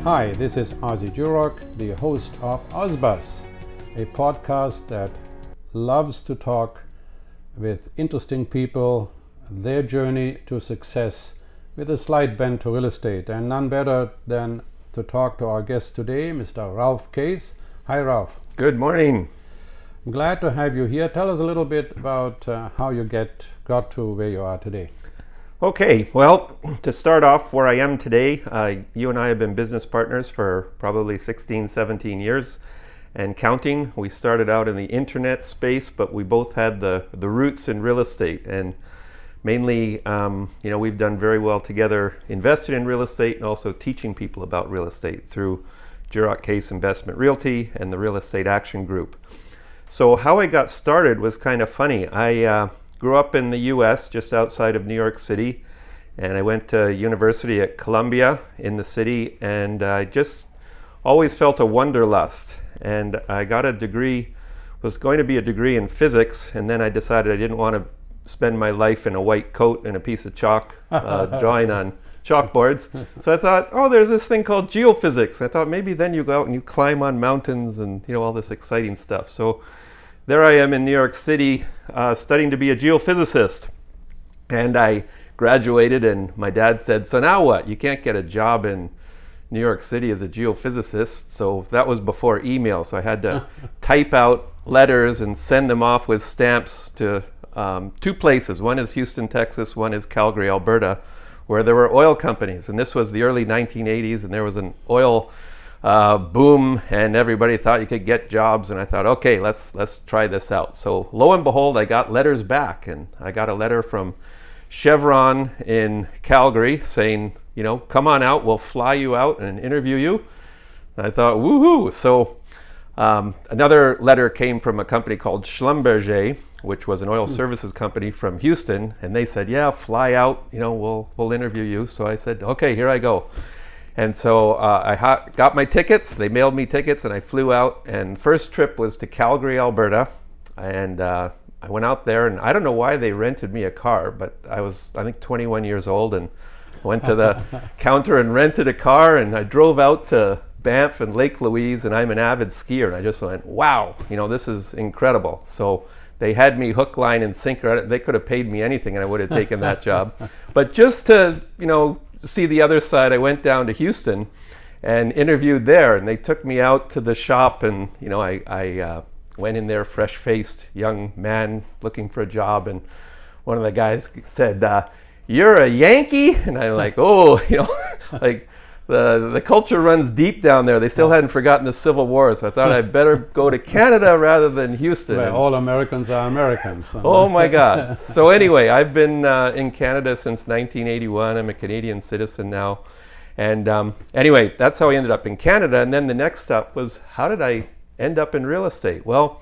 Hi, this is Ozzie Jurock, the host of OZZIE'S, a podcast that loves to talk with interesting people, their journey to success with a slight bend to real estate. And none better than to talk to our guest today, Mr. Ralph Case. Hi, Ralph. Good morning. I'm glad to have you here. Tell us a little bit about how you got to where you are today. Okay, well, to start off where I am today, you and I have been business partners for probably 16, 17 years and counting. We started out in the internet space, but we both had the roots in real estate, and mainly, we've done very well together, invested in real estate and also teaching people about real estate through Jurock Case Investment Realty and the Real Estate Action Group. So how I got started was kind of funny. I grew up in the U.S., just outside of New York City, and I went to university at Columbia in the city, and I just always felt a wanderlust. And I got a degree, was going to be a degree in physics, and then I decided I didn't want to spend my life in a white coat and a piece of chalk drawing on chalkboards. So I thought, oh, there's this thing called geophysics. I thought maybe then you go out and you climb on mountains and all this exciting stuff. So there I am in New York City studying to be a geophysicist. And I graduated, and my dad said, so now what? You can't get a job in New York City as a geophysicist. So that was before email. So I had to type out letters and send them off with stamps to two places. One is Houston, Texas. One is Calgary, Alberta, where there were oil companies. And this was the early 1980s, and there was an oil boom, and everybody thought you could get jobs, and I thought, okay, let's try this out. So lo and behold, I got letters back, and I got a letter from Chevron in Calgary saying, come on out, we'll fly you out and interview you. And I thought, woohoo! So another letter came from a company called Schlumberger, which was an oil services company from Houston, and they said, yeah, fly out, we'll interview you. So I said, okay, here I go. And so I got my tickets, they mailed me tickets, and I flew out, and first trip was to Calgary, Alberta, and I went out there, and I don't know why they rented me a car, but I was, I think, 21 years old, and went to the counter and rented a car, and I drove out to Banff and Lake Louise, and I'm an avid skier, and I just went, wow, this is incredible. So they had me hook, line, and sinker. They could have paid me anything, and I would have taken that job. But just to, see the other side, I went down to Houston and interviewed there, and they took me out to the shop, and I went in there, fresh-faced young man looking for a job, and one of the guys said, you're a Yankee? And I'm like, oh, like the culture runs deep down there. They still hadn't forgotten the Civil War, so I thought I'd better go to Canada rather than Houston. Well, all Americans are Americans. Oh my God. So anyway, I've been in Canada since 1981. I'm a Canadian citizen now. And anyway, that's how I ended up in Canada. And then the next step was, how did I end up in real estate? Well,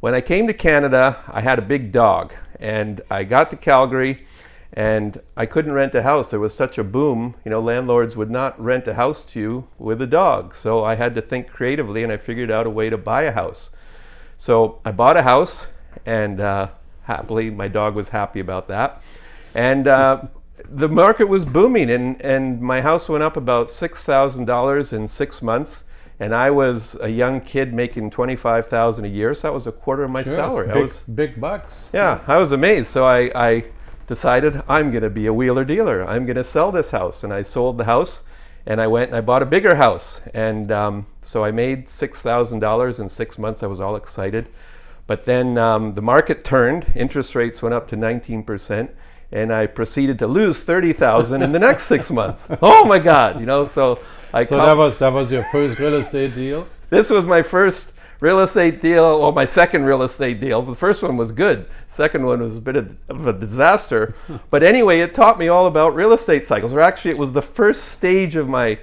when I came to Canada, I had a big dog. And I got to Calgary, and I couldn't rent a house. There was such a boom. Landlords would not rent a house to you with a dog. So I had to think creatively, and I figured out a way to buy a house. So I bought a house, and happily, my dog was happy about that. And the market was booming, and my house went up about $6,000 in 6 months. And I was a young kid making $25,000 a year, so that was a quarter of my salary. Big bucks. Yeah, I was amazed. So I decided I'm going to be a wheeler dealer. I'm going to sell this house. And I sold the house, and I went and I bought a bigger house. And so I made $6,000 in 6 months. I was all excited. But then the market turned. Interest rates went up to 19%. And I proceeded to lose $30,000 in the next 6 months. Oh my God! So that was your first real estate deal? This was my first real estate deal, or my second real estate deal. The first one was good. Second one was a bit of a disaster. But anyway, it taught me all about real estate cycles. Or actually, it was the first stage of my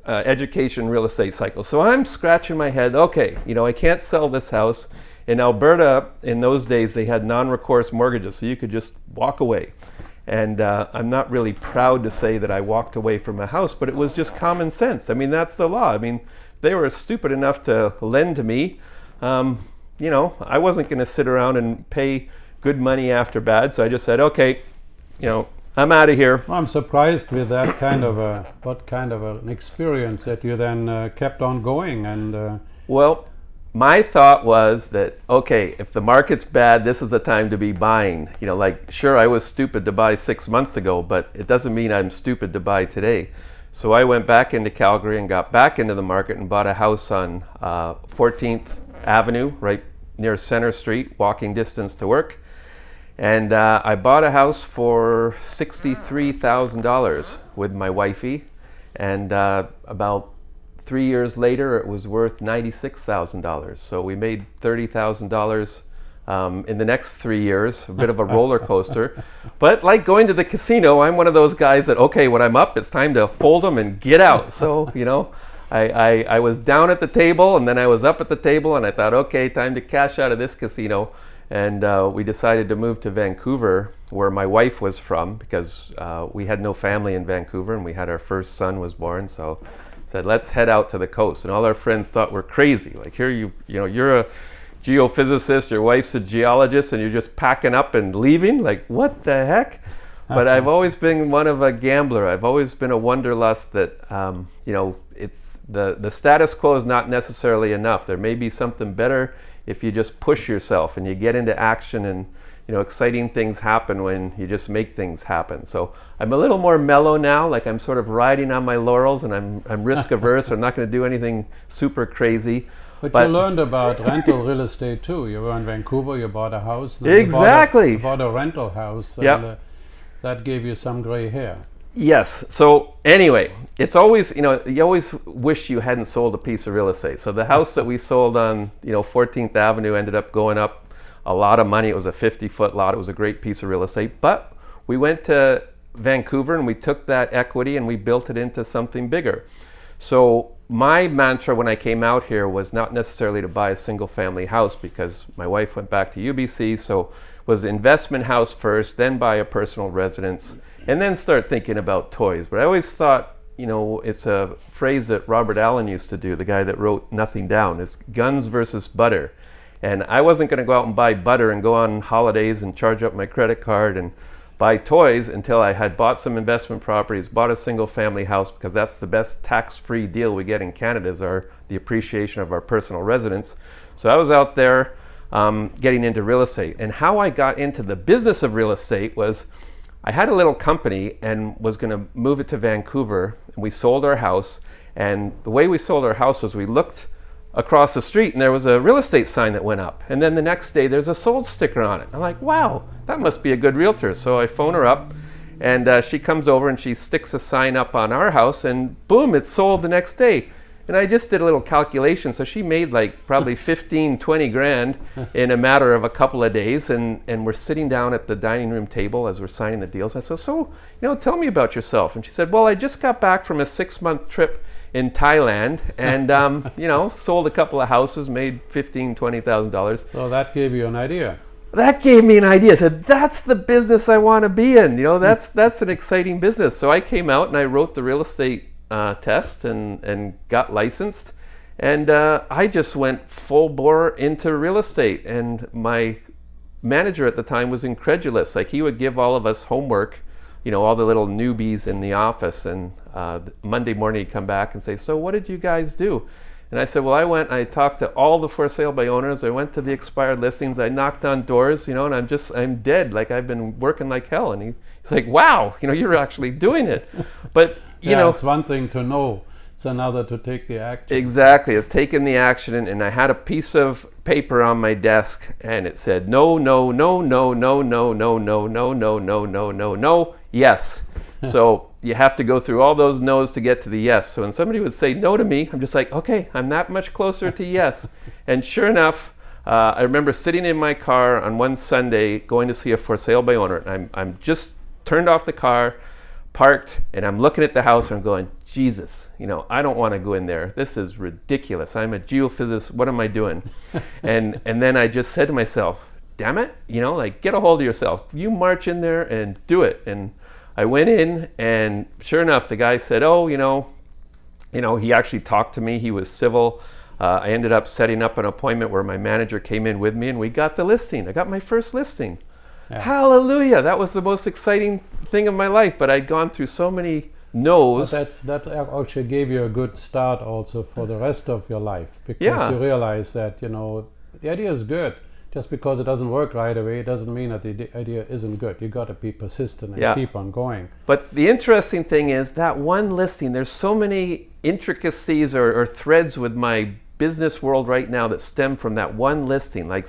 education real estate cycle. So I'm scratching my head. Okay, I can't sell this house. In Alberta, in those days, they had non-recourse mortgages, so you could just walk away. And I'm not really proud to say that I walked away from a house, but it was just common sense. I mean, that's the law. I mean, they were stupid enough to lend to me. I wasn't going to sit around and pay good money after bad, so I just said, okay, I'm out of here. Well, I'm surprised with that kind of an experience that you then kept on going and. Well, my thought was that, okay, if the market's bad, this is the time to be buying. You know, like, sure, I was stupid to buy 6 months ago, but it doesn't mean I'm stupid to buy today. So I went back into Calgary and got back into the market and bought a house on 14th Avenue, right near Center Street, walking distance to work. And I bought a house for $63,000 with my wifey. And about 3 years later, it was worth $96,000. So we made $30,000 in the next 3 years, a bit of a roller coaster. But like going to the casino, I'm one of those guys that, okay, when I'm up, it's time to fold them and get out. So, you know, I was down at the table and then I was up at the table and I thought, okay, time to cash out of this casino. And we decided to move to Vancouver, where my wife was from, because we had no family in Vancouver and we had our first son was born. So said, let's head out to the coast. And all our friends thought we're crazy. Like, here you know, you're a geophysicist, your wife's a geologist, and you're just packing up and leaving. Like, what the heck? But I've always been one of a gambler. I've always been a wanderlust that, you know, it's the status quo is not necessarily enough. There may be something better if you just push yourself and you get into action, and you know, exciting things happen when you just make things happen. So I'm a little more mellow now, like I'm sort of riding on my laurels, and I'm risk averse. I'm not going to do anything super crazy. But you learned about rental real estate too. You were in Vancouver, you bought a house. Exactly. You bought a rental house, and yep. That gave you some gray hair. Yes. So anyway, it's always, you know, you always wish you hadn't sold a piece of real estate. So the house that we sold on, you know, 14th Avenue ended up going up a lot of money. It was a 50-foot lot. It was a great piece of real estate. But we went to Vancouver and we took that equity and we built it into something bigger. So my mantra when I came out here was not necessarily to buy a single family house, because my wife went back to UBC. So was investment house first, then buy a personal residence, and then start thinking about toys. But I always thought, you know, it's a phrase that Robert Allen used to do, the guy that wrote Nothing Down. It's guns versus butter. And I wasn't going to go out and buy butter and go on holidays and charge up my credit card and buy toys until I had bought some investment properties, bought a single family house, because that's the best tax-free deal we get in Canada, is the appreciation of our personal residence. So I was out there getting into real estate. And how I got into the business of real estate was, I had a little company and was going to move it to Vancouver, and we sold our house. And the way we sold our house was we looked across the street and there was a real estate sign that went up, and then the next day there's a sold sticker on it. I'm like, wow, that must be a good realtor. So I phone her up, and she comes over and she sticks a sign up on our house, and boom, it's sold the next day. And I just did a little calculation. So she made like probably 15, 20 grand in a matter of a couple of days. And we're sitting down at the dining room table as we're signing the deals. I said, so, you know, tell me about yourself. And she said, well, I just got back from a 6-month trip in Thailand, and, you know, sold a couple of houses, made $15,000, $20,000. So that gave you an idea. That gave me an idea. I said, that's the business I want to be in. You know, that's an exciting business. So I came out and I wrote the real estate test and got licensed, and I just went full bore into real estate. And my manager at the time was incredulous. Like, he would give all of us homework, you know, all the little newbies in the office, and Monday morning he'd come back and say, so what did you guys do? And I said, well, I talked to all the for sale by owners. I went to the expired listings. I knocked on doors, you know, and I'm dead. Like, I've been working like hell. And he's like, wow, you know, you're actually doing it. But you know, it's one thing to know, it's another to take the action. Exactly, it's taking the action. And I had a piece of paper on my desk, and it said no, no, no, no, no, no, no, no, no, no, no, no, no, no, yes. So you have to go through all those no's to get to the yes. So when somebody would say no to me, I'm just like, okay, I'm that much closer to yes. And sure enough, I remember sitting in my car on one Sunday going to see a for sale by owner, and I'm just turned off the car, parked, and I'm looking at the house and I'm going, Jesus, you know, I don't want to go in there. This is ridiculous. I'm a geophysicist. What am I doing? and then I just said to myself, damn it, you know, like, get a hold of yourself. You march in there and do it. And I went in, and sure enough, the guy said, oh, you know, he actually talked to me. He was civil. I ended up setting up an appointment where my manager came in with me, and we got the listing. I got my first listing. Yeah. Hallelujah. That was the most exciting thing of my life, but I'd gone through so many no's. But that actually gave you a good start also for the rest of your life, because you realize that, you know, the idea is good. Just because it doesn't work right away, it doesn't mean that the idea isn't good. You got to be persistent and keep on going. But the interesting thing is that one listing, there's so many intricacies or threads with my business world right now that stem from that one listing. Like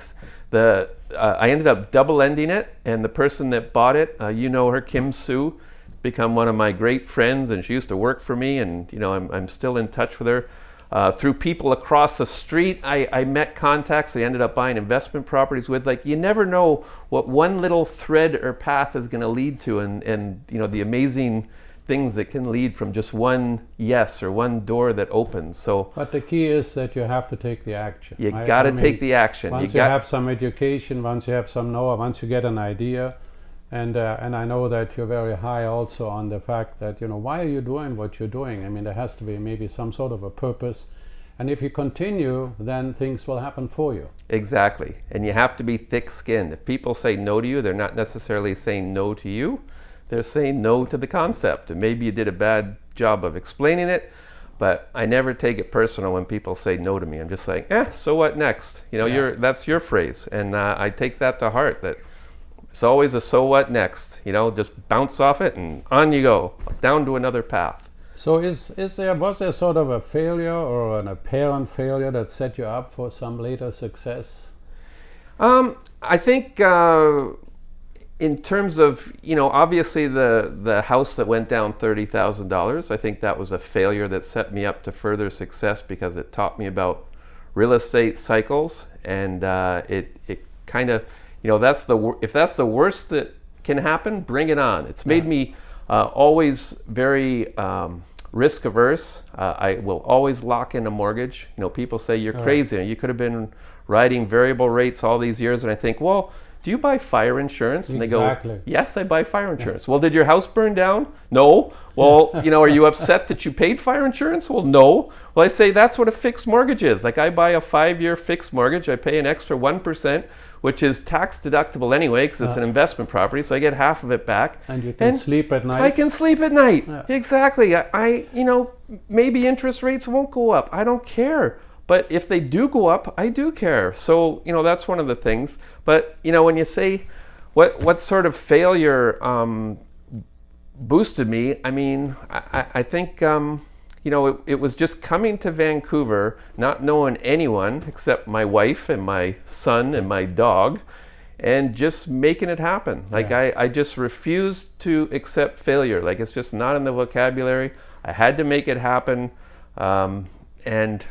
I ended up double ending it, and the person that bought it, you know her, Kim Sue, become one of my great friends, and she used to work for me, and you know I'm still in touch with her. Through people across the street, I met contacts I ended up buying investment properties with. Like, you never know what one little thread or path is going to lead to, and you know, the amazing things that can lead from just one yes or one door that opens. So, but the key is that you have to take the action. You got to take the action. Once you have some education, once you have some know-how, once you get an idea, and I know that you're very high also on the fact that, you know, why are you doing what you're doing? I mean, there has to be maybe some sort of a purpose. And if you continue, then things will happen for you. Exactly. And you have to be thick-skinned. If people say no to you, they're not necessarily saying no to you. They're saying no to the concept. And maybe you did a bad job of explaining it, but I never take it personal when people say no to me. I'm just like, so what next? You know, that's your phrase. And I take that to heart, that it's always a so what next, you know, just bounce off it and on you go, down to another path. So was there sort of a failure or an apparent failure that set you up for some later success? I think in terms of, you know, obviously the house that went down $30,000, I think that was a failure that set me up to further success, because it taught me about real estate cycles, and it kind of, you know, if that's the worst that can happen, bring it on. It's made me always very risk averse. I will always lock in a mortgage. You know, people say you're crazy. You could have been riding variable rates all these years, and I think, well, do you buy fire insurance? And they go, yes, I buy fire insurance. Well, did your house burn down? No. Well, you know, are you upset that you paid fire insurance? Well, no. Well, I say that's what a fixed mortgage is. Like, I buy a 5-year fixed mortgage. I pay an extra 1%, which is tax deductible anyway, because it's an investment property, so I get half of it back. And you can sleep at night. I can sleep at night. Yeah. Exactly. I, you know, maybe interest rates won't go up. I don't care. But if they do go up, I do care. So, you know, that's one of the things. But, you know, when you say what sort of failure boosted me, I mean, I think, you know, it was just coming to Vancouver, not knowing anyone except my wife and my son and my dog, and just making it happen. Like, I just refused to accept failure. Like, it's just not in the vocabulary. I had to make it happen. And,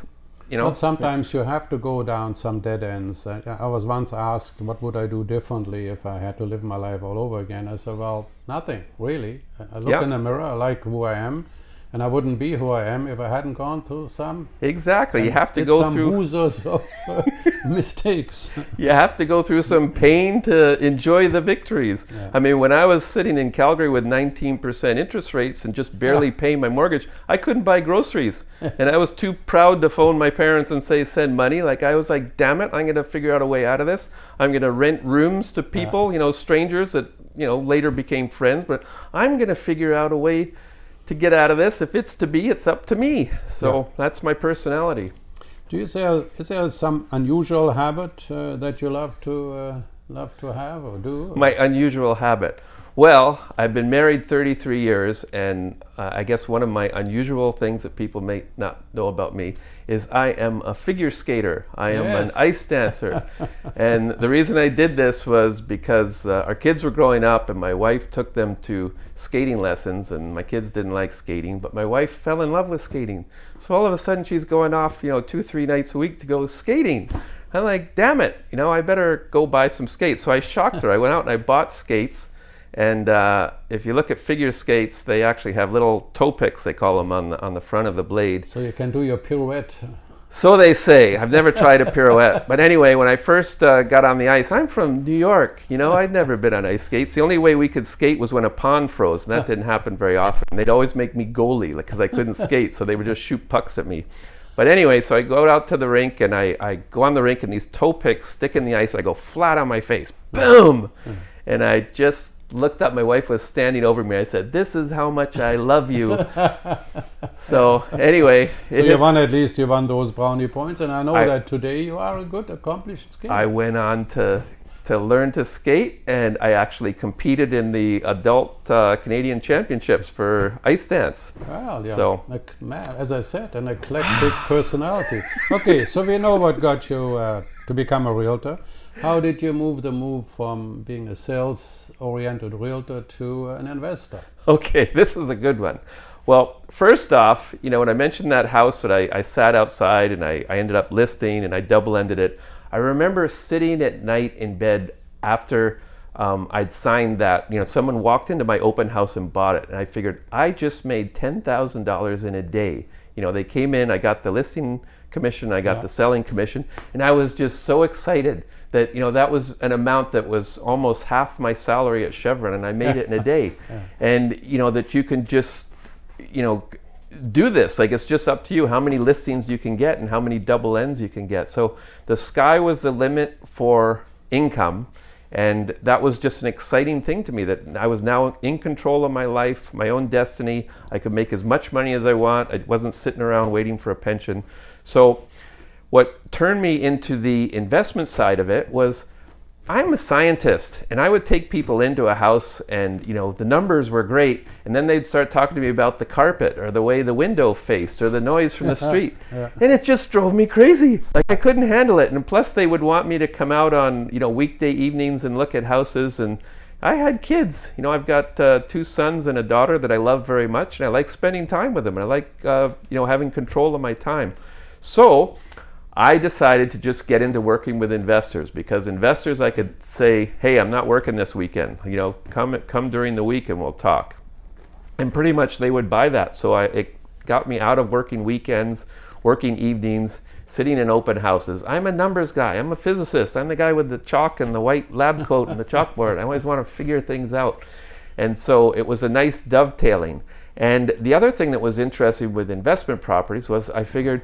you know, but sometimes you have to go down some dead ends. I was once asked, what would I do differently if I had to live my life all over again? I said, well, nothing, really. I look in the mirror, I like who I am, and I wouldn't be who I am if I hadn't gone through some... Exactly, you have to go through... some oozes of mistakes. You have to go through some pain to enjoy the victories. Yeah. I mean, when I was sitting in Calgary with 19% interest rates and just barely paying my mortgage, I couldn't buy groceries. And I was too proud to phone my parents and say, send money. Like, I was like, damn it, I'm going to figure out a way out of this. I'm going to rent rooms to people, you know, strangers that, you know, later became friends. But I'm going to figure out a way to get out of this. If it's to be, it's up to me. So that's my personality. Is there some unusual habit that you love to have or do? My unusual habit. Well, I've been married 33 years, and I guess one of my unusual things that people may not know about me is I am a figure skater. I am an ice dancer. And the reason I did this was because our kids were growing up, and my wife took them to skating lessons, and my kids didn't like skating, but my wife fell in love with skating. So all of a sudden she's going off, you know, 2-3 nights a week to go skating. I'm like, damn it, you know, I better go buy some skates. So I shocked her. I went out and I bought skates. And if you look at figure skates, they actually have little toe picks, they call them, on the front of the blade. So you can do your pirouette. So they say. I've never tried a pirouette. But anyway, when I first got on the ice, I'm from New York. You know, I'd never been on ice skates. The only way we could skate was when a pond froze, and that didn't happen very often. They'd always make me goalie because I couldn't skate, so they would just shoot pucks at me. But anyway, so I go out to the rink, and I go on the rink, and these toe picks stick in the ice, and I go flat on my face. Boom! And I just looked up. My wife was standing over me. I said, "This is how much I love you." So anyway, so you won those brownie points, and I know that today you are a good, accomplished skater. I went on to learn to skate, and I actually competed in the adult Canadian Championships for ice dance. Well, yeah. So, man, as I said, an eclectic personality. Okay, so we know what got you to become a realtor. How did you move from being a sales-oriented realtor to an investor? Okay, this is a good one. Well, first off, when I mentioned that house that I sat outside and I ended up listing and I double-ended it, I remember sitting at night in bed after I'd signed that. Someone walked into my open house and bought it, and I figured I just made $10,000 in a day. They came in, I got the listing commission, I got the selling commission, and I was just so excited that that was an amount that was almost half my salary at Chevron, and I made it in a day. And that you can just do this. Like, it's just up to you how many listings you can get and how many double ends you can get. So the sky was the limit for income, and that was just an exciting thing to me, that I was now in control of my life, my own destiny. I could make as much money as I want. I wasn't sitting around waiting for a pension. So what turned me into the investment side of it was, I'm a scientist, and I would take people into a house and the numbers were great, and then they'd start talking to me about the carpet or the way the window faced or the noise from the street. And it just drove me crazy. Like, I couldn't handle it. And plus they would want me to come out on weekday evenings and look at houses, and I had kids. I've got 2 sons and a daughter that I love very much, and I like spending time with them, and I like having control of my time. So I decided to just get into working with investors, because investors, I could say, hey, I'm not working this weekend, come during the week and we'll talk. And pretty much they would buy that. So it got me out of working weekends, working evenings, sitting in open houses. I'm a numbers guy, I'm a physicist, I'm the guy with the chalk and the white lab coat and the chalkboard. I always want to figure things out. And so it was a nice dovetailing. And the other thing that was interesting with investment properties was, I figured,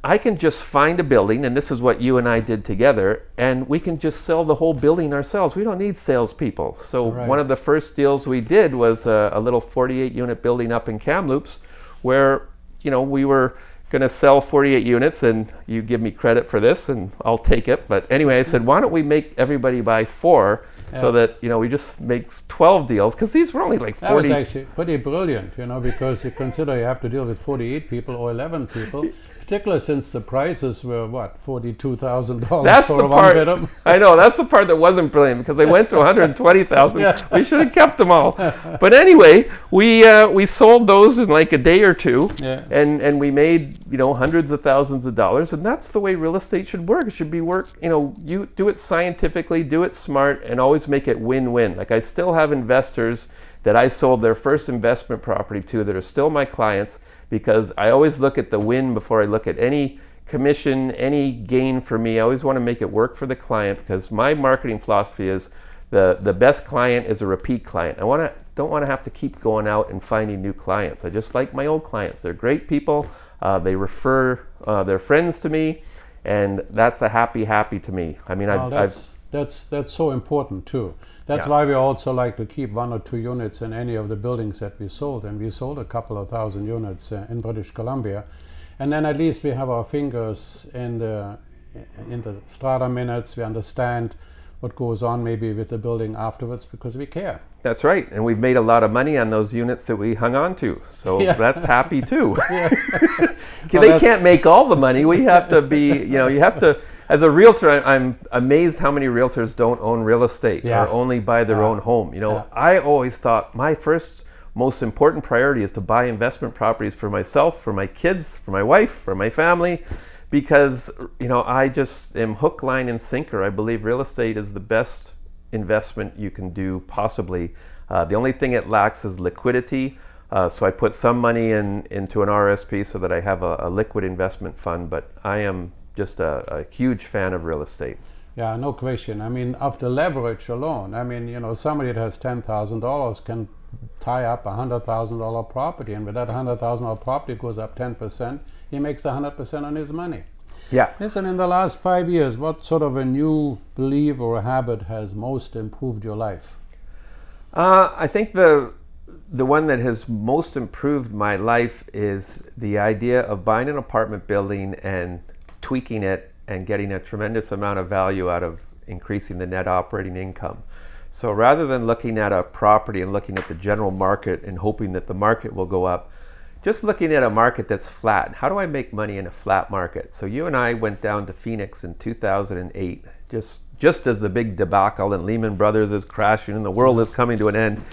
I can just find a building, and this is what you and I did together, and we can just sell the whole building ourselves. We don't need salespeople. So one of the first deals we did was a little 48-unit building up in Kamloops, where we were going to sell 48 units, and you give me credit for this, and I'll take it. But anyway, I said, why don't we make everybody buy 4? So that we just make 12 deals, because these were only like 40. That was actually pretty brilliant, because you consider you have to deal with 48 people or 11 people, particularly since the prices were $42,000 for one bedroom. I know, that's the part that wasn't brilliant, because they went to 120,000. We should have kept them all. But anyway, we sold those in like a day or two, and we made hundreds of thousands of dollars. And that's the way real estate should work. It should be you do it scientifically, do it smart, and always make it win-win. Like, I still have investors that I sold their first investment property to that are still my clients, because I always look at the win before I look at any commission, any gain for me. I always want to make it work for the client, because my marketing philosophy is the best client is a repeat client. I don't want to have to keep going out and finding new clients. I just like my old clients. They're great people. They refer their friends to me, and that's a happy to me. I mean, that's so important too. That's why we also like to keep 1 or 2 units in any of the buildings that we sold, and we sold a couple of thousand units in British Columbia, and then at least we have our fingers in the strata minutes. We understand what goes on maybe with the building afterwards, because we care. That's right, and we've made a lot of money on those units that we hung on to, so that's happy too. They can't make all the money. We have to be, you have to. As a realtor, I'm amazed how many realtors don't own real estate or only buy their own home. I always thought my first most important priority is to buy investment properties for myself, for my kids, for my wife, for my family, because I just am hook, line, and sinker. I believe real estate is the best investment you can do possibly. The only thing it lacks is liquidity. So I put some money into an RSP so that I have a liquid investment fund, but I am just a huge fan of real estate. Yeah, no question. I mean, after leverage alone, I mean, somebody that has $10,000 can tie up $100,000 property, and with that $100,000 property goes up 10%, he makes 100% on his money. Yeah. Listen, in the last 5 years, what sort of a new belief or a habit has most improved your life? I think the one that has most improved my life is the idea of buying an apartment building and tweaking it and getting a tremendous amount of value out of increasing the net operating income. So rather than looking at a property and looking at the general market and hoping that the market will go up, just looking at a market that's flat. How do I make money in a flat market? So you and I went down to Phoenix in 2008, just as the big debacle and Lehman Brothers is crashing and the world is coming to an end.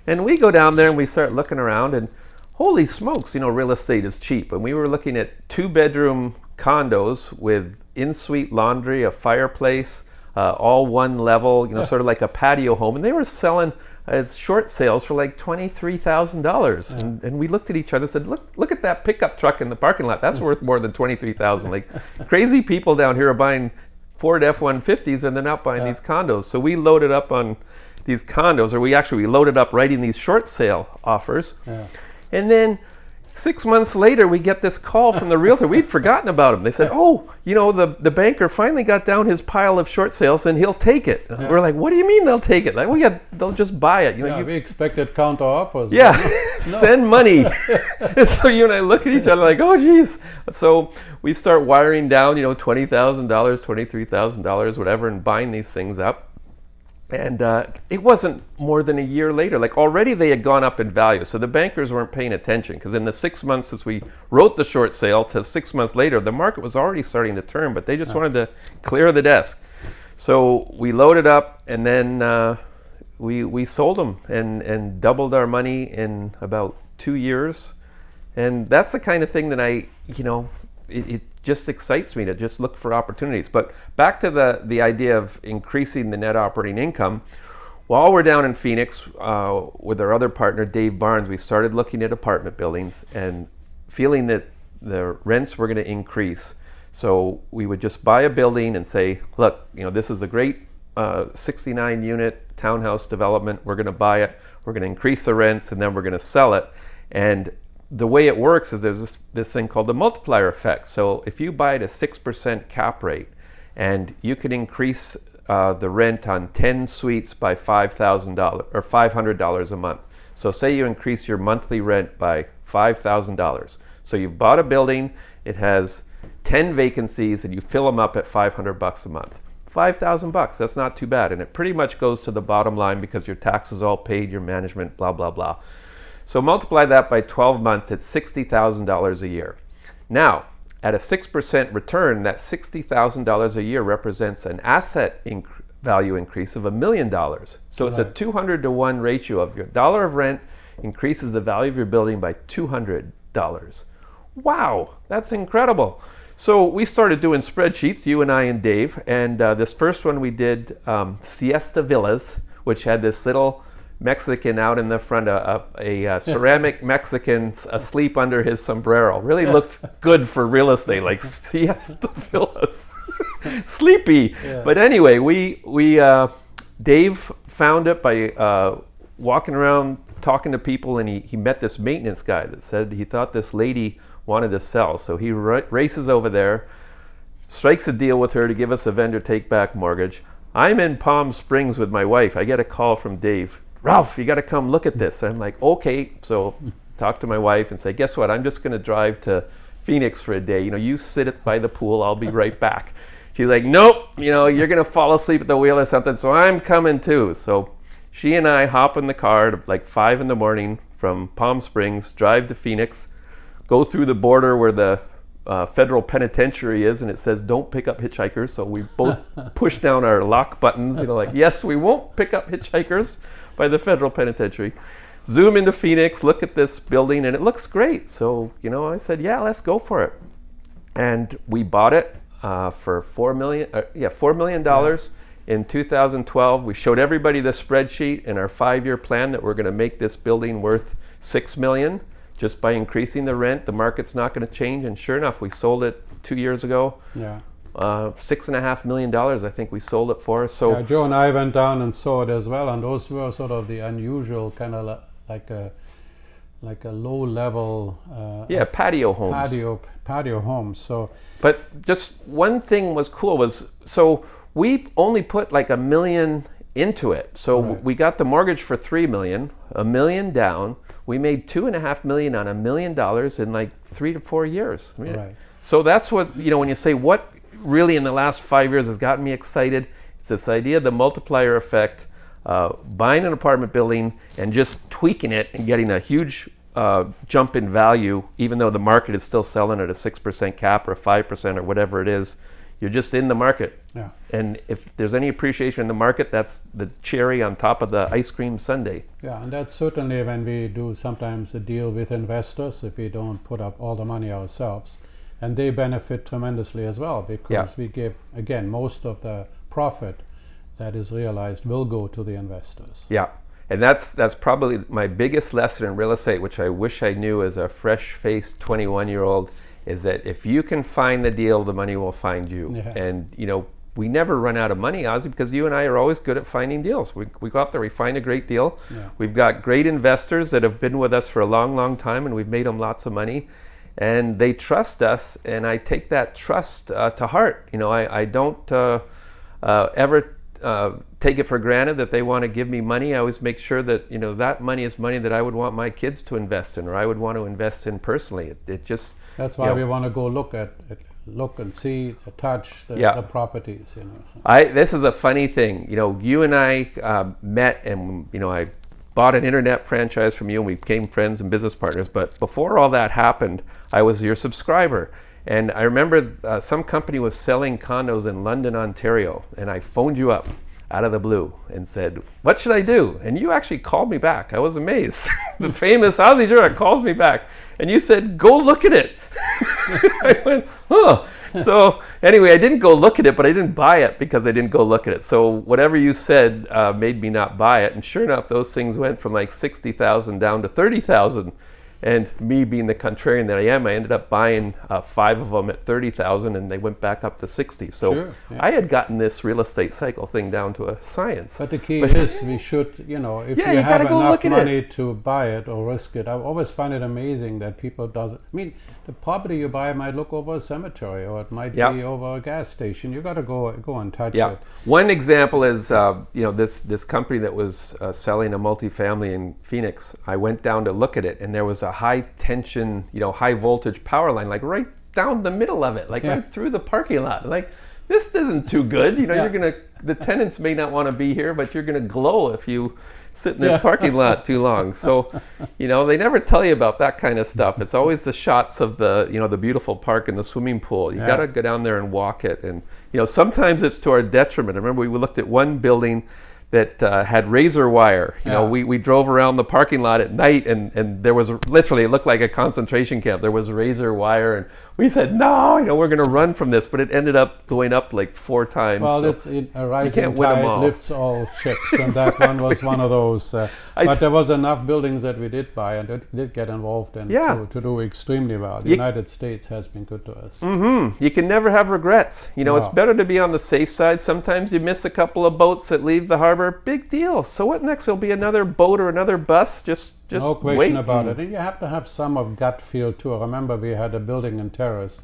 And we go down there and we start looking around, and holy smokes, real estate is cheap. And we were looking at 2-bedroom condos with in-suite laundry, a fireplace, all one level, sort of like a patio home. And they were selling as short sales for like $23,000. And we looked at each other and said, look at that pickup truck in the parking lot. That's worth more than $23,000. Like crazy people down here are buying Ford F-150s and they're not buying these condos. So we loaded up on these condos, or we loaded up writing these short sale offers. And then 6 months later, we get this call from the realtor. We'd forgotten about him. They said, the banker finally got down his pile of short sales and he'll take it. We're like, what do you mean they'll take it? Like, they'll just buy it. We expected counter offers. Send money. And so you and I look at each other like, oh, geez. So we start wiring down, $20,000, $23,000, whatever, and buying these things up. And it wasn't more than a year later. Like already they had gone up in value. So the bankers weren't paying attention, because in the 6 months since we wrote the short sale to 6 months later, the market was already starting to turn, but they just wanted to clear the desk. So we loaded up, and then we sold them and doubled our money in about 2 years. And that's the kind of thing that it just excites me to just look for opportunities. But back to the idea of increasing the net operating income. While we're down in Phoenix with our other partner, Dave Barnes, we started looking at apartment buildings and feeling that the rents were going to increase. So we would just buy a building and say, look, this is a great 69 unit townhouse development. We're going to buy it. We're going to increase the rents, and then we're going to sell it. And the way it works is there's this thing called the multiplier effect. So if you buy at a 6% cap rate and you can increase the rent on 10 suites by $5,000 or $500 a month. So say you increase your monthly rent by $5,000. So you've bought a building, it has 10 vacancies, and you fill them up at $500 a month. $5,000, that's not too bad. And it pretty much goes to the bottom line because your taxes all paid, your management, blah, blah, blah. So multiply that by 12 months, it's $60,000 a year. Now, at a 6% return, that $60,000 a year represents an asset value increase of $1 million. So it's a 200 to 1 ratio of your dollar of rent increases the value of your building by $200. Wow, that's incredible. So we started doing spreadsheets, you and I and Dave, and this first one we did Siesta Villas, which had this little Mexican out in the front, a ceramic Mexican asleep under his sombrero. Really looked good for real estate, like Siesta Villas. Sleepy. But anyway, we Dave found it by walking around talking to people, and he met this maintenance guy that said he thought this lady wanted to sell. So he races over there, strikes a deal with her to give us a vendor take-back mortgage. I'm in Palm Springs with my wife. I get a call from Dave. Ralph, you got to come look at this. And I'm like, okay. So talk to my wife and say, guess what? I'm just going to drive to Phoenix for a day. You sit by the pool. I'll be right back. She's like, nope, you're going to fall asleep at the wheel or something. So I'm coming too. So she and I hop in the car at like 5 a.m. from Palm Springs, drive to Phoenix, go through the border where the federal penitentiary is, and it says don't pick up hitchhikers. So we both push down our lock buttons, like, yes, we won't pick up hitchhikers by the federal penitentiary. Zoom into Phoenix, look at this building, and it looks great. So, I said, yeah, let's go for it. And we bought it for $4 million in 2012. We showed everybody the spreadsheet and our 5-year plan that we're going to make this building worth $6 million just by increasing the rent. The market's not going to change. And sure enough, we sold it 2 years ago. $6.5 million, I think we sold it for. So Joe and I went down and saw it as well, and those were sort of the unusual kind of like a low level patio homes. Patio homes. So, but just one thing was cool was, so we only put like $1 million into it. So we got the mortgage for $3 million, $1 million down. We made $2.5 million on $1 million in like 3 to 4 years. So that's what, when you say what really in the last 5 years has gotten me excited, it's this idea of the multiplier effect, buying an apartment building and just tweaking it and getting a huge jump in value, even though the market is still selling at a 6% cap or 5% or whatever it is. You're just in the market. Yeah. And if there's any appreciation in the market, that's the cherry on top of the ice cream sundae. Yeah, and that's certainly when we do sometimes a deal with investors, if we don't put up all the money ourselves. And they benefit tremendously as well, because we give, again, most of the profit that is realized will go to the investors. Yeah. And that's probably my biggest lesson in real estate, which I wish I knew as a fresh-faced 21-year-old, is that if you can find the deal, the money will find you. Yeah. And, we never run out of money, Ozzie, because you and I are always good at finding deals. We go out there, we find a great deal. Yeah. We've got great investors that have been with us for a long, long time, and we've made them lots of money. And they trust us, and I take that trust to heart. I don't ever take it for granted that they want to give me money. I always make sure that that money is money that I would want my kids to invest in, or I would want to invest in personally. It just that's why we want to go look and see, touch the properties. This is a funny thing. You and I met, and I bought an internet franchise from you, and we became friends and business partners. But before all that happened, I was your subscriber. And I remember some company was selling condos in London, Ontario, and I phoned you up out of the blue and said, what should I do? And you actually called me back. I was amazed. The famous Ozzie Jurock calls me back, and you said, go look at it. I went, huh. So anyway, I didn't go look at it, but I didn't buy it because I didn't go look at it. So whatever you said made me not buy it. And sure enough, those things went from like 60,000 down to 30,000. And me being the contrarian that I am, I ended up buying 5 of them at 30,000, and they went back up to 60. So I had gotten this real estate cycle thing down to a science. But the key is we should, if you have enough money to buy it or risk it. I always find it amazing that people doesn't. I mean, the property you buy might look over a cemetery, or it might be over a gas station. You got to go and touch it. One example is this company that was selling a multifamily in Phoenix. I went down to look at it, and there was a high tension, high voltage power line, like right down the middle of it, like right through the parking lot. Like, this isn't too good. The tenants may not want to be here, but you're gonna glow if you sit in this parking lot too long. So, they never tell you about that kind of stuff. It's always the shots of the, the beautiful park and the swimming pool. You gotta go down there and walk it. And, sometimes it's to our detriment. I remember we looked at one building that had razor wire. We drove around the parking lot at night, and there was literally, it looked like a concentration camp. There was razor wire, and we said, no, we're going to run from this. But it ended up going up like 4 times. Well, so it's a rising tide lifts all ships, and that one was one of those. But there was enough buildings that we did buy and did get involved in to do extremely well. The United States has been good to us. Mm-hmm. You can never have regrets. It's better to be on the safe side. Sometimes you miss a couple of boats that leave the harbor. Big deal. So what next? There'll be another boat or another bus. Just no question about it. And you have to have some of gut feel too. I remember we had a building in Terrace,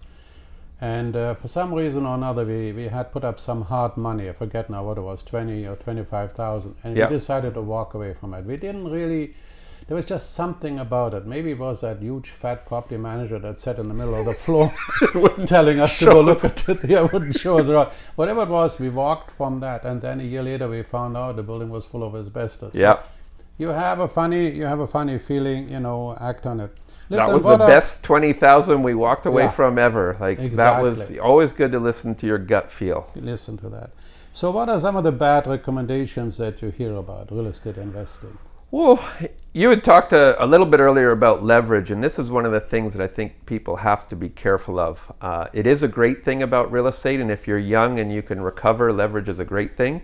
and for some reason or another, we had put up some hard money. I forget now what it was, 20 or 25,000, and we decided to walk away from it. We didn't really. There was just something about it. Maybe it was that huge fat property manager that sat in the middle of the floor telling us to go look at it. Wouldn't show us around. Whatever it was, we walked from that, and then a year later we found out the building was full of asbestos. So you have a funny feeling, act on it. Listen, that was the best 20,000 we walked away from ever. That was always good to listen to your gut feel. Listen to that. So what are some of the bad recommendations that you hear about real estate investing? Well, you had talked a little bit earlier about leverage, and this is one of the things that I think people have to be careful of. It is a great thing about real estate, and if you're young and you can recover, leverage is a great thing.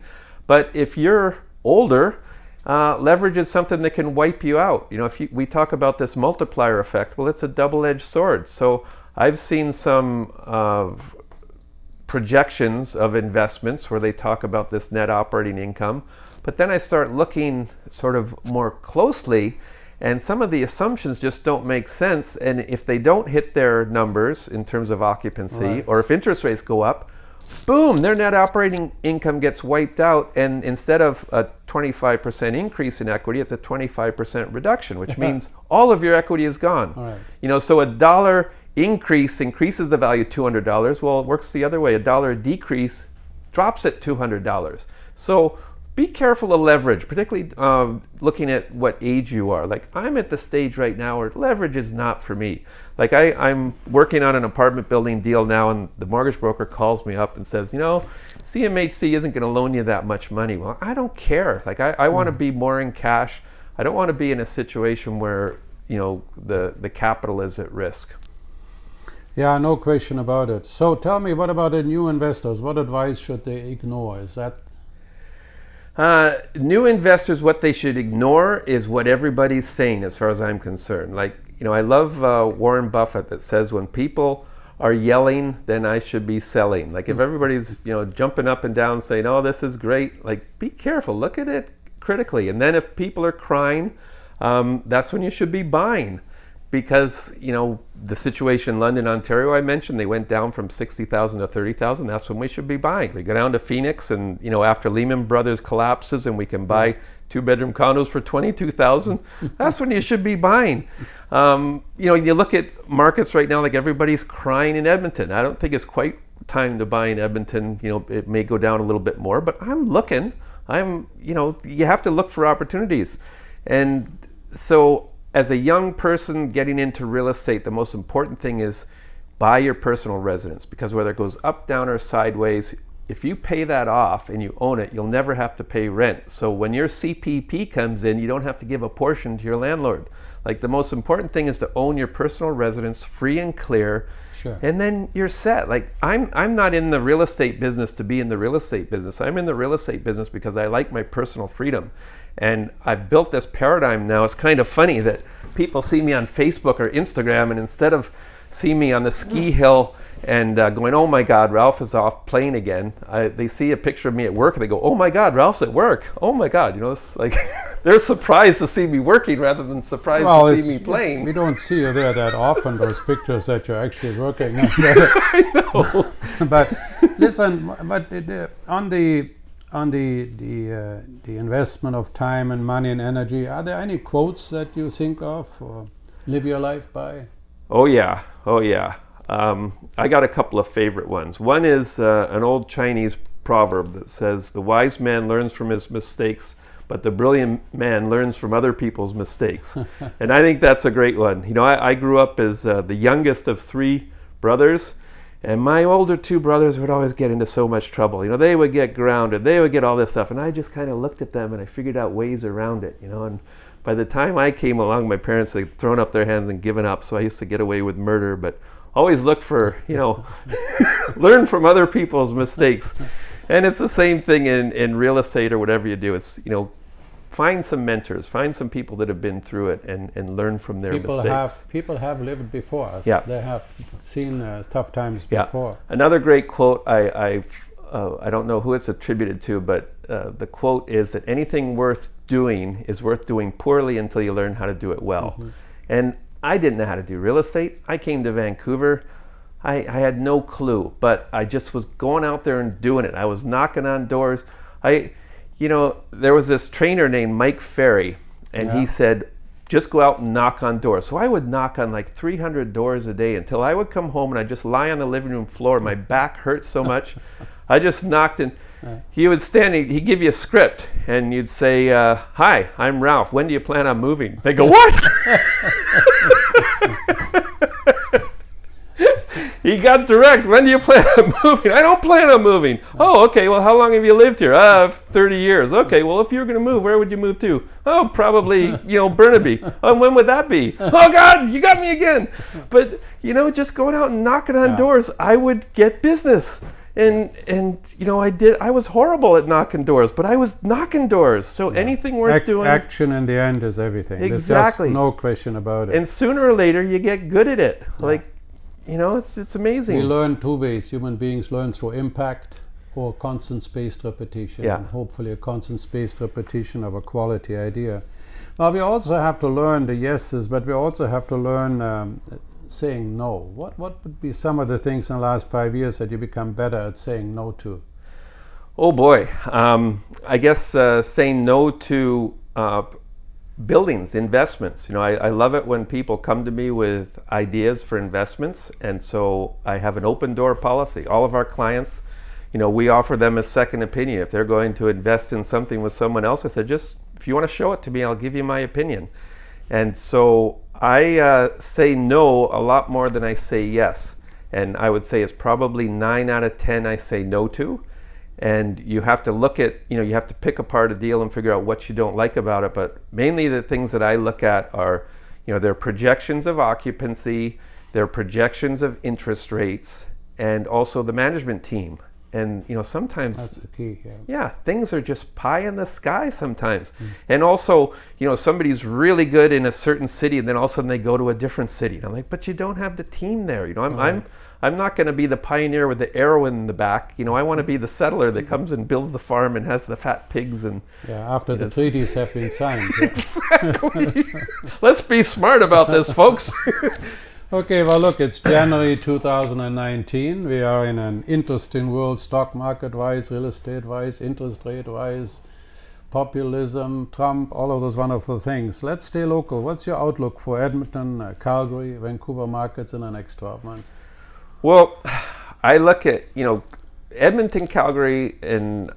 But if you're older, leverage is something that can wipe you out. We talk about this multiplier effect. Well, it's a double-edged sword. So I've seen some projections of investments where they talk about this net operating income. But then I start looking sort of more closely, and some of the assumptions just don't make sense. And if they don't hit their numbers in terms of occupancy, or if interest rates go up, boom, their net operating income gets wiped out, and instead of a 25% increase in equity, it's a 25% reduction, which means all of your equity is gone. All right. You know, so $1 increases the value $200. Well, it works the other way. $1 decrease drops it $200. So be careful of leverage, particularly looking at what age you are. Like, I'm at the stage right now where leverage is not for me. Like, I'm working on an apartment building deal now, and the mortgage broker calls me up and says, you know, CMHC isn't going to loan you that much money. Well, I don't care. Like, I want to be more in cash. I don't want to be in a situation where, you know, the capital is at risk. Yeah, no question about it. So tell me, what about the new investors? What advice should they ignore? Is that new investors, what they should ignore is what everybody's saying, as far as I'm concerned. Like, you know, I love Warren Buffett that says, when people are yelling, then I should be selling. Like, if everybody's, you know, jumping up and down saying, oh, this is great, like, be careful, look at it critically. And then if people are crying, that's when you should be buying. Because, you know, the situation in London, Ontario, I mentioned, they went down from 60,000 to 30,000. That's when we should be buying. We go down to Phoenix, and, you know, after Lehman Brothers collapses and we can buy 2-bedroom condos for 22,000, that's when you should be buying. You know, you look at markets right now, like, everybody's crying in Edmonton. I don't think it's quite time to buy in Edmonton. You know, it may go down a little bit more, but I'm looking. You know, you have to look for opportunities. And so, as a young person getting into real estate, the most important thing is buy your personal residence, because whether it goes up, down, or sideways, if you pay that off and you own it, you'll never have to pay rent. So when your CPP comes in, you don't have to give a portion to your landlord. Like, the most important thing is to own your personal residence free and clear. Sure. And then you're set. Like, I'm not in the real estate business to be in the real estate business. I'm in the real estate business because I like my personal freedom. And I've built this paradigm now. It's kind of funny that people see me on Facebook or Instagram, and instead of seeing me on the ski hill and going, oh my God, Ralph is off playing again, they see a picture of me at work and they go, oh my God, Ralph's at work. Oh my God, you know, it's like they're surprised to see me working rather than surprised to see me playing. We don't see you there that often, those pictures that you're actually working. I know. But listen, on the investment of time and money and energy, are there any quotes that you think of or live your life by? Oh yeah. I got a couple of favorite ones. One is an old Chinese proverb that says, the wise man learns from his mistakes, but the brilliant man learns from other people's mistakes. And I think that's a great one. You know, I grew up as the youngest of 3 brothers. And my older 2 brothers would always get into so much trouble. You know, they would get grounded, they would get all this stuff, and I just kind of looked at them and I figured out ways around it, you know. And by the time I came along, my parents had thrown up their hands and given up, so I used to get away with murder, but always look for, you know, learn from other people's mistakes. And it's the same thing in real estate or whatever you do. It's, you know, find some mentors, find some people that have been through it and learn from their mistakes. People have lived before us. Yeah. They have seen tough times Yeah. before. Another great quote, I don't know who it's attributed to, but the quote is that anything worth doing is worth doing poorly until you learn how to do it well. Mm-hmm. And I didn't know how to do real estate. I came to Vancouver. I had no clue, but I just was going out there and doing it. I was knocking on doors. You know, there was this trainer named Mike Ferry, and he said, just go out and knock on doors. So I would knock on like 300 doors a day until I would come home and I'd just lie on the living room floor. My back hurt so much. I just knocked, and he would stand, he'd give you a script, and you'd say, hi, I'm Ralph. When do you plan on moving? They go, what? He got direct. When do you plan on moving? I don't plan on moving. Oh, okay. Well, how long have you lived here? 30 years. Okay. Well, if you were going to move, where would you move to? Oh, probably, you know, Burnaby. Oh, when would that be? Oh, God, you got me again. But, you know, just going out and knocking on doors, I would get business. And you know, I was horrible at knocking doors, but I was knocking doors. So anything worth doing. Action in the end is everything. Exactly. There's just no question about it. And sooner or later, you get good at it. Like, you know, it's amazing. We learn 2 ways. Human beings learn through impact or constant spaced repetition. Yeah. And hopefully a constant spaced repetition of a quality idea. Well, we also have to learn the yeses, but we also have to learn saying no. What would be some of the things in the last 5 years that you become better at saying no to? Oh boy, I guess saying no to buildings, investments. I love it when people come to me with ideas for investments, and so I have an open door policy. All of our clients, we offer them a second opinion. If they're going to invest in something with someone else, I said, just if you want to show it to me, I'll give you my opinion. And so I say no a lot more than I say yes. And I would say it's probably 9 out of 10 I say no to. And you have to look at, you have to pick apart a deal and figure out what you don't like about it. But mainly the things that I look at are, their projections of occupancy, their projections of interest rates, and also the management team. And sometimes that's the key. Yeah, things are just pie in the sky sometimes. And also, somebody's really good in a certain city, and then all of a sudden they go to a different city. And I'm like, but you don't have the team there. I'm not going to be the pioneer with the arrow in the back. I want to be the settler that comes and builds the farm and has the fat pigs and. Yeah, after the treaties have been signed. Exactly. Let's be smart about this, folks. Okay, well look, it's January 2019. We are in an interesting world, stock market-wise, real estate-wise, interest rate-wise, populism, Trump, all of those wonderful things. Let's stay local. What's your outlook for Edmonton, Calgary, Vancouver markets in the next 12 months? Well, I look at, Edmonton, Calgary, and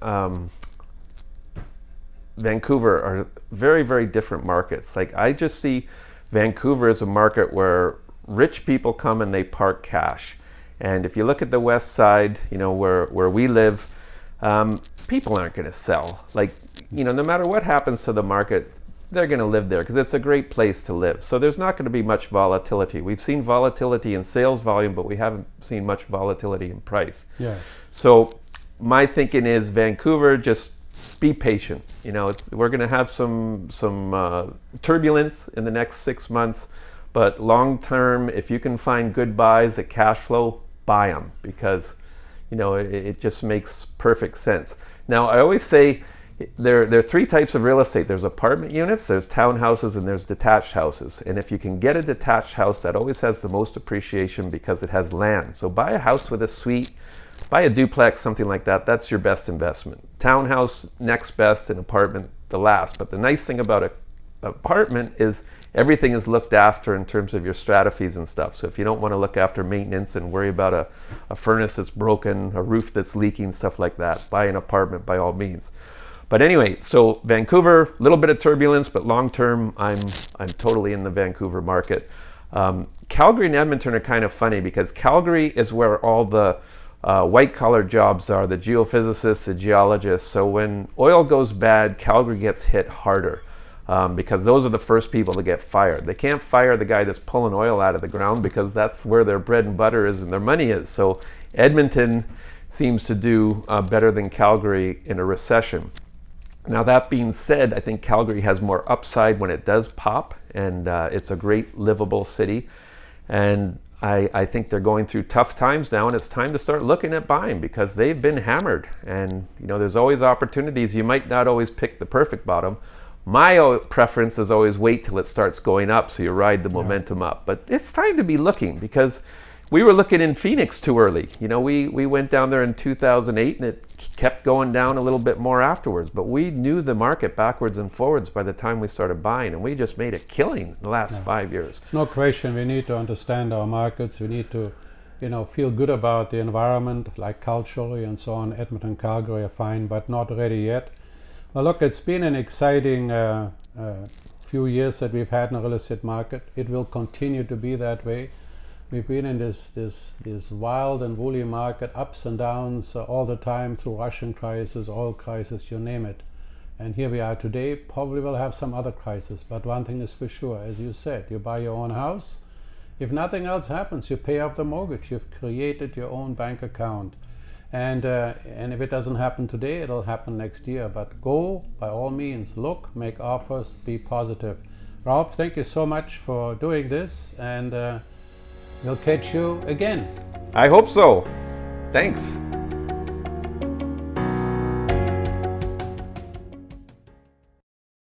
Vancouver are very, very different markets. Like, I just see Vancouver as a market where rich people come and they park cash. And if you look at the west side, where we live, people aren't going to sell. Like, no matter what happens to the market, they're going to live there because it's a great place to live. So there's not going to be much volatility. We've seen volatility in sales volume, but we haven't seen much volatility in price. Yeah. So my thinking is Vancouver, just be patient. We're going to have some turbulence in the next 6 months. But long term, if you can find good buys at cash flow, buy them because, it just makes perfect sense. Now, I always say there are 3 types of real estate. There's apartment units, there's townhouses, and there's detached houses. And if you can get a detached house, that always has the most appreciation because it has land. So buy a house with a suite, buy a duplex, something like that. That's your best investment. Townhouse, next best, and apartment, the last. But the nice thing about an apartment is everything is looked after in terms of your strata fees and stuff. So if you don't want to look after maintenance and worry about a furnace that's broken, a roof that's leaking, stuff like that, buy an apartment by all means. But anyway, so Vancouver, a little bit of turbulence, but long term, I'm totally in the Vancouver market. Calgary and Edmonton are kind of funny because Calgary is where all the white collar jobs are, the geophysicists, the geologists. So when oil goes bad, Calgary gets hit harder. Because those are the first people to get fired. They can't fire the guy that's pulling oil out of the ground because that's where their bread and butter is and their money is. So Edmonton seems to do better than Calgary in a recession. Now that being said, I think Calgary has more upside when it does pop, and it's a great livable city. And I think they're going through tough times now, and it's time to start looking at buying because they've been hammered. And there's always opportunities. You might not always pick the perfect bottom. My preference is always wait till it starts going up so you ride the momentum up. But it's time to be looking because we were looking in Phoenix too early. We went down there in 2008 and it kept going down a little bit more afterwards. But we knew the market backwards and forwards by the time we started buying, and we just made a killing in the last 5 years. No question. We need to understand our markets. We need to feel good about the environment, like culturally and so on. Edmonton, Calgary are fine, but not ready yet. Well, look, it's been an exciting few years that we've had in the real estate market. It will continue to be that way. We've been in this wild and woolly market, ups and downs all the time through Russian crisis, oil crisis, you name it. And here we are today. Probably will have some other crisis, but one thing is for sure, as you said, you buy your own house. If nothing else happens, you pay off the mortgage. You've created your own bank account. And if it doesn't happen today, it'll happen next year. But go, by all means, look, make offers, be positive. Ralph, thank you so much for doing this, and we'll catch you again. I hope so. Thanks.